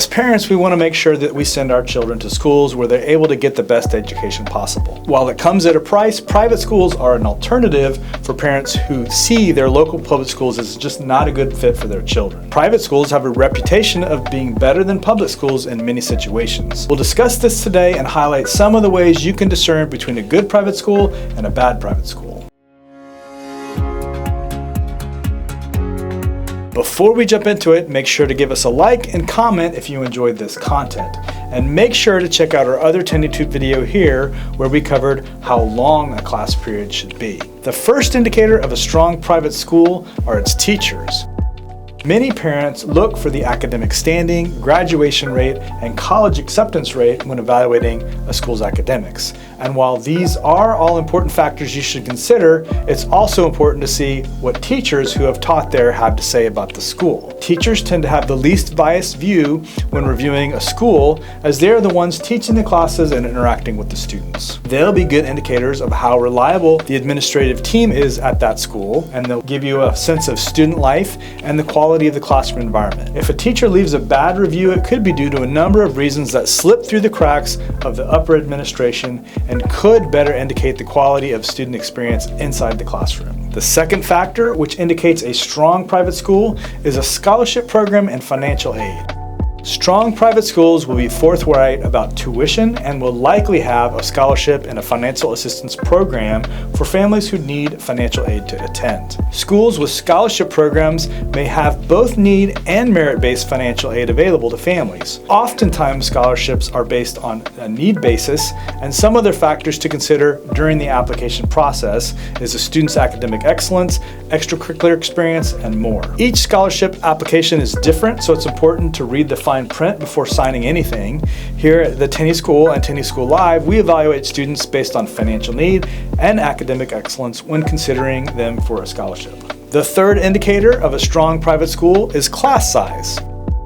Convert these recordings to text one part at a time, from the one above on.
As parents, we want to make sure that we send our children to schools where they're able to get the best education possible. While it comes at a price, private schools are an alternative for parents who see their local public schools as just not a good fit for their children. Private schools have a reputation of being better than public schools in many situations. We'll discuss this today and highlight some of the ways you can discern between a good private school and a bad private school. Before we jump into it, make sure to give us a like and comment if you enjoyed this content. And make sure to check out our other TenneyTube video here where we covered how long a class period should be. The first indicator of a strong private school are its teachers. Many parents look for the academic standing, graduation rate, and college acceptance rate when evaluating a school's academics. And while these are all important factors you should consider, it's also important to see what teachers who have taught there have to say about the school. Teachers tend to have the least biased view when reviewing a school, as they're the ones teaching the classes and interacting with the students. They'll be good indicators of how reliable the administrative team is at that school, and they'll give you a sense of student life and the quality of the classroom environment. If a teacher leaves a bad review, it could be due to a number of reasons that slip through the cracks of the upper administration and could better indicate the quality of student experience inside the classroom. The second factor, which indicates a strong private school, is a scholarship program and financial aid. Strong private schools will be forthright about tuition and will likely have a scholarship and a financial assistance program for families who need financial aid to attend. Schools with scholarship programs may have both need and merit-based financial aid available to families. Oftentimes, scholarships are based on a need basis, and some other factors to consider during the application process is a student's academic excellence, extracurricular experience, and more. Each scholarship application is different, so it's important to read the fine print before signing anything. Here at the Tenney School and Tenney School Live, we evaluate students based on financial need and academic excellence when considering them for a scholarship. The third indicator of a strong private school is class size.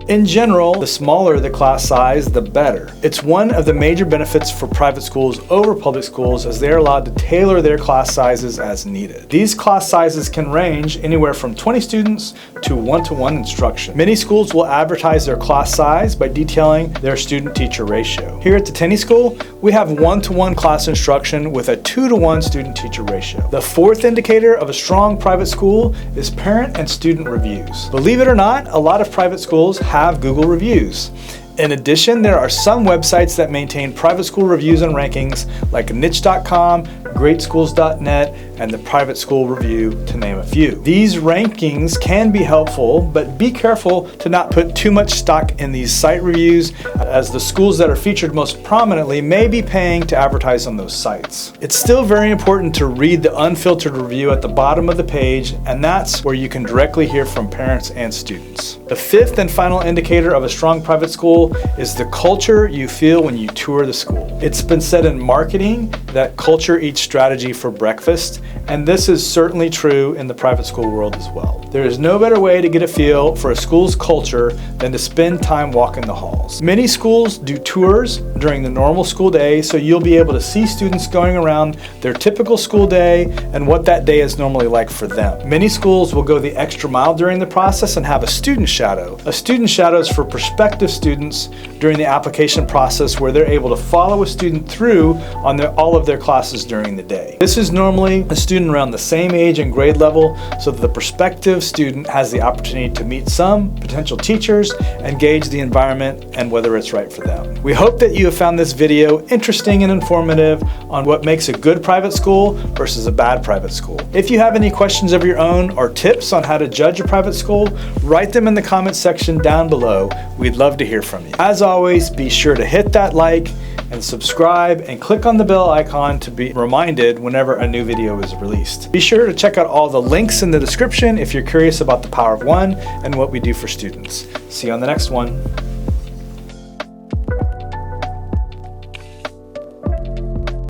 In general, the smaller the class size, the better. It's one of the major benefits for private schools over public schools, as they're allowed to tailor their class sizes as needed. These class sizes can range anywhere from 20 students to one-to-one instruction. Many schools will advertise their class size by detailing their student-teacher ratio. Here at the Tenney School, we have one-to-one class instruction with a 2-to-1 student-teacher ratio. The fourth indicator of a strong private school is parent and student reviews. Believe it or not, a lot of private schools have Google reviews. In addition, there are some websites that maintain private school reviews and rankings like niche.com, greatschools.net, and the Private School Review, to name a few. These rankings can be helpful, but be careful to not put too much stock in these site reviews, as the schools that are featured most prominently may be paying to advertise on those sites. It's still very important to read the unfiltered review at the bottom of the page, and that's where you can directly hear from parents and students. The fifth and final indicator of a strong private school is the culture you feel when you tour the school. It's been said in marketing that culture eats strategy for breakfast, and this is certainly true in the private school world as well. There is no better way to get a feel for a school's culture than to spend time walking the halls. Many schools do tours during the normal school day, so you'll be able to see students going around their typical school day and what that day is normally like for them. Many schools will go the extra mile during the process and have a student shadow. A student shadow is for prospective students during the application process, where they're able to follow a student through on all of their classes during the day. This is normally a student around the same age and grade level, so that the prospective student has the opportunity to meet some potential teachers and gauge the environment and whether it's right for them. We hope that you have found this video interesting and informative on what makes a good private school versus a bad private school. If you have any questions of your own or tips on how to judge a private school, write them in the comment section down below. We'd love to hear from you. As always, be sure to hit that like and subscribe and click on the bell icon to be reminded whenever a new video is released. Be sure to check out all the links in the description if you're curious about the Power of One and what we do for students. See you on the next one.